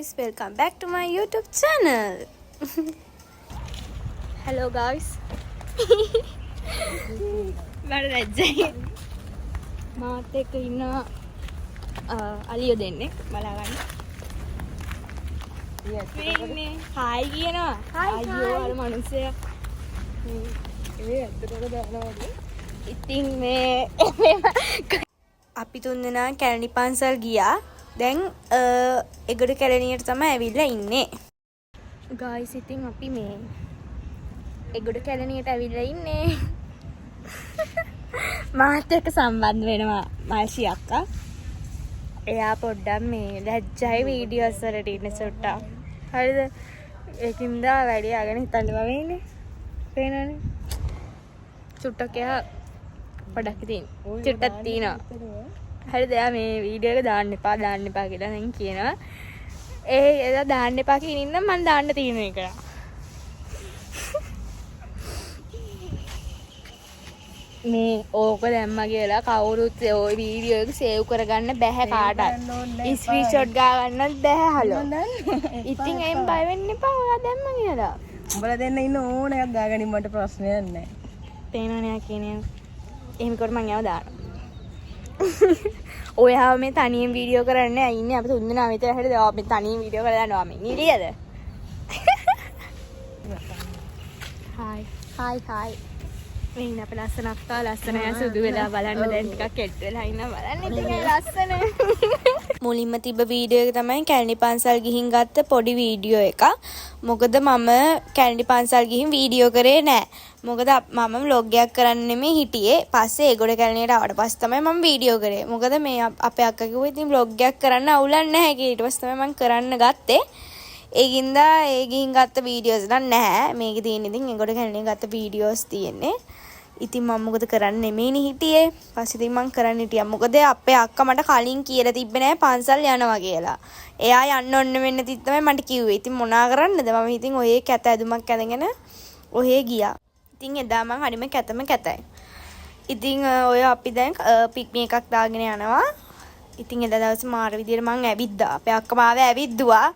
guys, welcome back to my YouTube channel. Hello guys. මට ලැජ්ජයි. මාත් එක්ක ඉන්න අලියෝ දෙන්නේ බලා ගන්න. මේ හායි කියනවා. අයියෝ අර මිනිස්සයා. මේ ඇත්තටම දානවා. ඉතින් මේ අපි තුන්දෙනා කැලණි පන්සල් ගියා. දැන් එගොඩ කැලණියට තමයි ඇවිල්ලා ඉන්නේ. ගායිස් ඉතින් අපි මේ එගොඩ කැලණියට ඇවිල්ලා ඉන්නේ. මාත් එක්ක සම්බන්ධ වෙනවා මාෂි අක්කා. එයා පොඩ්ඩක් මේ ලැජ්ජයි වීඩියෝස් වලට ඉන්නේ සොට්ටා. හරිද? ඒකින්ද වැඩි ආගෙන හිටල්ලා වෙන්නේ. පේනවනේ. චුට්ටක් එයා පොඩක් ඉතින් චුට්ටක් තියනවා. හරිද? එයා මේ වීඩියෝ එක දාන්න එපා කියලා නම් කියනවා. එයා දාන්න එපා කියන ඉන්න මම දාන්න තියෙන එක. මේ ඕක දැම්ම කියලා කවුරුත් ওই වීඩියෝ එක සේව් කරගන්න බැහැ කාටවත්. ස්ක්‍රීන්ෂොට් ගා ගන්නත් බැහැ හලෝ. ඉතින් එම් බය වෙන්න එපා ඔයා දැම්ම කියලා. උඹලා දෙන්න ඉන්න ඕන එකක් දාගනින් මට ප්‍රශ්නයක් නැහැ. තේනවනේ කියන්නේ. එහෙම කොට මං යව දානවා. ඔයා මේ තනියෙන් වීඩියෝ කරන්නේ ඉන්නේ අපි තුන්දෙනා විතර හැරෙද අපි තනියෙන් වීඩියෝ කරලා යනවා මේ නිලියද හායි මේ ඉන්න අපේ ලස්සන අක්කා ලස්සන යා සුදු වෙලා බලන්න දැන් ටිකක් කෙට් වෙලා ඉන්න බලන්න ඉතින් ලස්සන මුලින්ම තිබ්බ වීඩියෝ එක තමයි කැලණි පන්සල් ගිහින් ගත්ත පොඩි වීඩියෝ එකක්. මොකද මම කැලණි පන්සල් ගිහින් වීඩියෝ කරේ නෑ. මොකද මම vlog එකක් කරන්න නෙමෙයි හිටියේ. පස්සේ ඒගොඩ කැලණියට ආවට පස්සේ තමයි මම වීඩියෝ කරේ. මොකද මේ අපේ අක්කා කිව්වා ඉතින් vlog එකක් කරන්න අවුලක් නැහැ කියලා. ඊට පස්සේ තමයි මම කරන්න ගත්තේ. ඒකින්ද ඒ ගිහින් ගත්ත වීඩියෝස් නම් නැහැ. මේකේ තියෙන ඉතින් ඒගොඩ කැලණියේ ගත්ත වීඩියෝස් තියෙන්නේ. ඉතින් මම මොකද කරන්න නෙමෙයිනේ හිටියේ. පස්සේ ඉතින් මම කරන්න හිටියා. මොකද අපේ අක්කා මට කලින් කියලා තිබ්බේ නෑ පන්සල් යනවා කියලා. එයා යන්න ඕන වෙන්න තමයි මට කිව්වේ. ඉතින් මොනා කරන්නද? මම ඉතින් ඔය කැත ඇදුමක් ඇඳගෙන ඔහේ ගියා. ඉතින් එදා මම හරිම කැතයි. ඉතින් ඔය අපි දැන් පික්නික් එකක් දාගෙන යනවා. ඉතින් එදා දවසේ මාර විදියට මම ඇවිද්දා. අපේ අක්කා මාව ඇවිද්දුවා.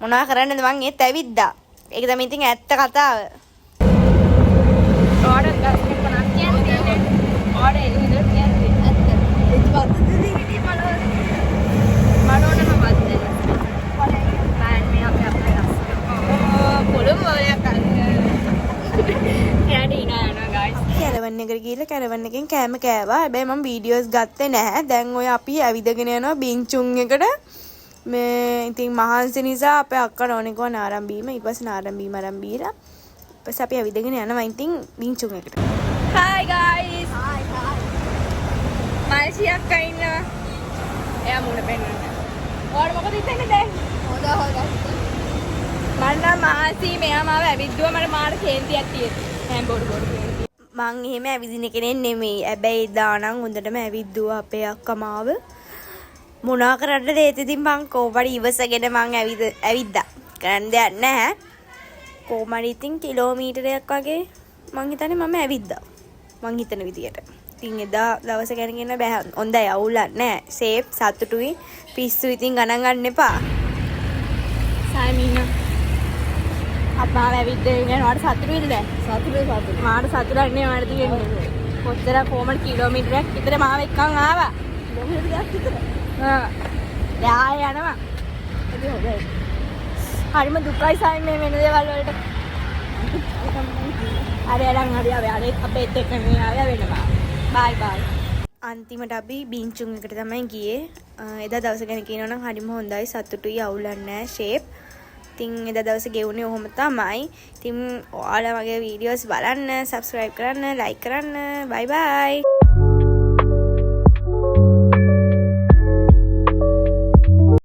මොනා කරන්නද මං ඒත් ඇවිද්දා. ඒක තමයි ඉතින් ඇත්ත කතාව. ඕඩර් ගන්න ඕඩර් ඒක විතර කියන්නේ ඇත්ත. ඒක පස්සේ ඉතින් මනෝනම වද්දේ. මම මේ අපේ ලස්සන පොළොම වලයක් කැරවන් එකට ගිහලා කැරවන් එකෙන් කෑම කෑවා. හැබැයි මම වීඩියෝස් ගත්තේ නැහැ. දැන් ඔය අපි ඇවිදගෙන යනවා බින්චුන් එකට. මේ ඉතින් මහන්සි නිසා අපේ අක්කා නෝනිකෝ නාරම්බීම ඊට පස්සේ නාරම්බීම අරන් බීලා ඊට පස්සේ අපි ඇවිදගෙන යනවා ඉතින් බින්චුන් එකට. Hi guys. Hi. මාල්සි අක්කා ඉන්නවා. එයා මුණ පෙන්නන්න. ඔයාලා මොකද හිතන්නේ දැන්? හොඳ. මන්නා මාසි මෙයා මාව ඇවිද්දුවා මට මාර කේන්තියක් තියෙනවා. හැම බොරු කේන්තිය. මං එහෙම ඇවිදින කෙනෙක් නෙමෙයි. හැබැයි දානම් හොඳටම ඇවිද්දුවා අපේ අක්කා මාව. මොනා කරන්නද ඒත් ඉතින් මං කොහොමද ඉවසගෙන මං ඇවිද්දා. කරන්න දෙයක් නැහැ. කොහොමද ඉතින් කිලෝමීටරයක් වගේ මං හිතන්නේ මම ඇවිද්දා. මං හිතන විදියට. ඉතින් එදා දවස ගැනගෙන බෑ. හොඳයි අවුලක් නැහැ. සේෆ් සතුටුයි. පිස්සු ඉතින් ගණන් ගන්න එපා. සාමිනා අප්පා ඇවිද්දේ යනවාට සතුටුයිද දැන්? සතුටුයි. මාට සතුටක් නේ මාට තියෙන්නේ. කොච්චර කොහමද කිලෝමීටරයක් විතර මාව එක්කන් ආවා. කිලෝමීටරයක් විතර. දැන් යනවා. ඒක හොඳයි. හරිම දුකයි සාමි මේ වෙන දේවල් වලට. හරි අපේ එක්ක මේ ආව වෙනවා. බයි. අන්තිමට අපි බින්චුන් එකට තමයි ගියේ. එදා දවස ගැන කියනවා නම් හරිම හොඳයි සතුටුයි අවුලක් නැහැ ෂේප්. ඉතින් එදා දවසේ ගෙවුනේ ඔහොම තමයි. ඉතින් ඔයාලා මගේ වීඩියෝස් බලන්න, subscribe කරන්න, like කරන්න. bye.